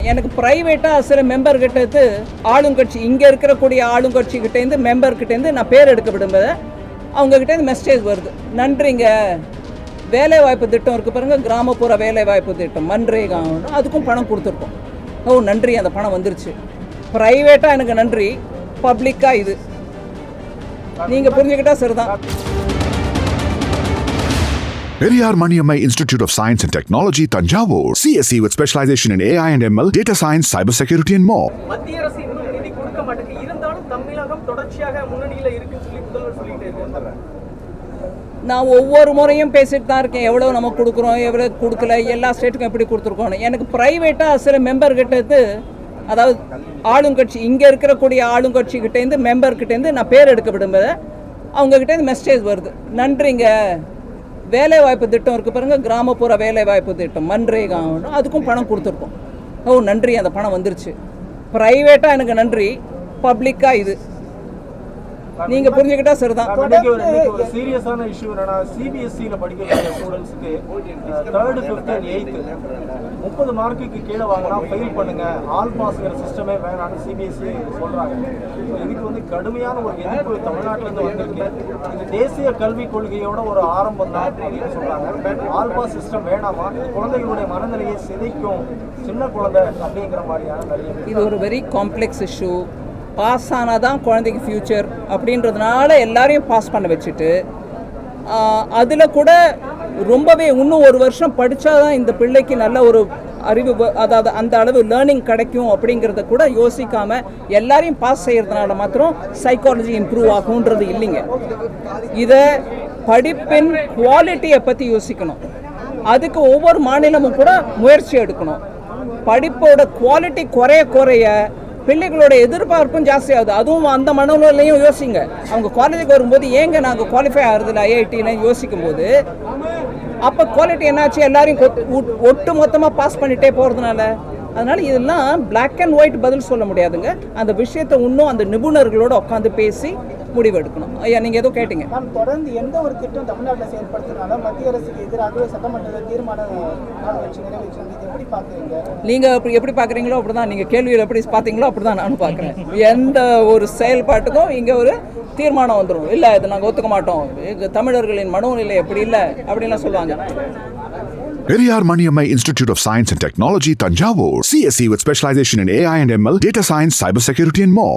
எனக்கு ப்ரைவேட்டாக சில மெம்பர்கிட்ட ஆளுங்கட்சி இங்கே இருக்கக்கூடிய ஆளுங்கட்சிக்கிட்டேருந்து மெம்பர்கிட்டேருந்து நான் பேர் எடுக்க விடும்போது அவங்கக்கிட்டேருந்து மெசேஜ் வருது, நன்றிங்க வேலைவாய்ப்பு திட்டம் இருக்குது பாருங்க, கிராமப்புற வேலைவாய்ப்பு திட்டம் மன்ரேகா, அதுக்கும் பணம் கொடுத்துருக்கோம். ஓ நன்றி, அந்த பணம் வந்துருச்சு. ப்ரைவேட்டாக எனக்கு நன்றி, பப்ளிக்காக இது நீங்கள் புரிஞ்சுக்கிட்டா சரிதான். Periyar Maniammai Institute of Science and Technology, Tanjavur. CSE with specialization in AI and ML, data science, cybersecurity and more. மத்திய அரசு இன்னும் நிதி கொடுக்க மாட்டேங்குது. இருந்தாலும் தமிழகம் தொடர்ச்சியாக முன்னணியில இருக்குன்னு சொல்லி முதல்வர் சொல்லிட்டே இருக்காங்க. நான் ஒவ்வொரு முறையும் பேசிட்டு தான் இருக்கேன், எவ்வளோ நம்ம கொடுக்குறோம், எவ்வளோ கொடுக்கல, எல்லா ஸ்டேட்டுக்கும் எப்படி கொடுத்துருக்கோம். எனக்கு ப்ரைவேட்டாக சில மெம்பர்கிட்ட அதாவது ஆளுங்கட்சி இங்கே இருக்கக்கூடிய ஆளுங்கட்சிக்கிட்டேருந்து மெம்பர்கிட்டேருந்து நான் பேர் எடுக்க விடும்போது அவங்கக்கிட்டேருந்து மெசேஜ் வருது, நன்றிங்க வேலைவாய்ப்பு திட்டம் இருக்குது பாருங்க, கிராமப்புற வேலைவாய்ப்பு திட்டம் மன்ரேகா, அதுக்கும் பணம் கொடுத்துருக்கோம். ஓ நன்றி, அந்த பணம் வந்துருச்சு. ப்ரைவேட்டாக எனக்கு நன்றி, பப்ளிக்காக இது நீங்கள் புரிஞ்சுக்கிட்டா சரிதான். ஒரு சீரியஸான இஷ்யூ என்னன்னா, சிபிஎஸ்சியில் படிக்கக்கூடிய ஸ்டூடெண்ட்ஸுக்கு 3rd 5th and 8th 30 மார்க்குக்கு கீழே வாங்கினா ஃபெயில் பண்ணுங்க, ஆல் பாஸ்ங்கிற சிஸ்டமே வேணான்னு சிபிஎஸ்சி சொல்கிறாங்க. இதுக்கு கடுமையான ஒரு எதிர்ப்பு தமிழ்நாட்டிலேருந்து வந்திருக்கு. இது தேசிய கல்விக் கொள்கையோட ஒரு ஆரம்பம் தான் அப்படின்னு சொல்கிறாங்க. ஆல் பாஸ் சிஸ்டம் வேணாமா, குழந்தைகளுடைய மனநிலையை சிதைக்கும், சின்ன குழந்தை அப்படிங்கிற மாதிரியான நிறைய. இது ஒரு வெரி காம்ப்ளெக்ஸ் இஷ்யூ. பாஸ் ஆனால் தான் குழந்தைக்கு ஃப்யூச்சர் அப்படின்றதுனால எல்லாரையும் பாஸ் பண்ண வச்சுட்டு அதில் கூட ரொம்பவே இன்னும் ஒரு வருஷம் படித்தா தான் இந்த பிள்ளைக்கு நல்ல ஒரு அறிவு, அதாவது அந்த அளவு லேர்னிங் கிடைக்கும் அப்படிங்கிறத கூட யோசிக்காமல் எல்லாரையும் பாஸ் செய்கிறதுனால மாத்திரம் சைக்காலஜி இம்ப்ரூவ் ஆகுன்றது இல்லைங்க. இதை படிப்பின் குவாலிட்டியை பற்றி யோசிக்கணும். அதுக்கு ஒவ்வொரு மாநிலமும் கூட முயற்சி எடுக்கணும். படிப்போட குவாலிட்டி குறைய பிள்ளைகளோட எதிர்பார்ப்பும் ஜாஸ்தி ஆகுது. அதுவும் அந்த மனநிலையும் யோசிங்க. அவங்க காலேஜுக்கு வரும்போது ஏங்க நாங்கள் குவாலிஃபை ஆகிறதுல ஐஐடின்னு யோசிக்கும் போது அப்போ குவாலிட்டி என்னாச்சு, எல்லாரையும் ஒட்டு மொத்தமாக பாஸ் பண்ணிகிட்டே போகிறதுனால. அதனால் இதெல்லாம் பிளாக் அண்ட் ஒயிட் பதில் சொல்ல முடியாதுங்க. அந்த விஷயத்தை இன்னும் அந்த நிபுணர்களோடு உட்காந்து பேசி முடிவெடுக்கணும். ஐயா நீங்கள் ஏதோ கேட்டீங்க. நாம் தொடர்ந்து எந்த ஒரு திட்டம் தமிழ்நாட்டில் செயல்படுத்தினால மத்திய அரசுக்கு எதிராகவே சட்டமன்றத்தில் தீர்மானம் எப்படி பார்க்குறீங்க? நீங்கள் எப்படி பார்க்குறீங்களோ அப்படி தான், நீங்கள் கேள்வியில் எப்படி பார்த்தீங்களோ அப்படி தான் நானும் பார்க்குறேன். எந்த ஒரு செயல்பாட்டுக்கும் இங்கே ஒரு தீர்மானம் வந்துடும், இல்லை இதை நாங்கள் ஒத்துக்க மாட்டோம், தமிழர்களின் மனோநிலை எப்படி இல்லை அப்படின்லாம் சொல்லுவாங்க. Periyar Maniammai Institute of Science and Technology, Tanjavur. CSE with specialization in AI and ML, data science, cybersecurity and more.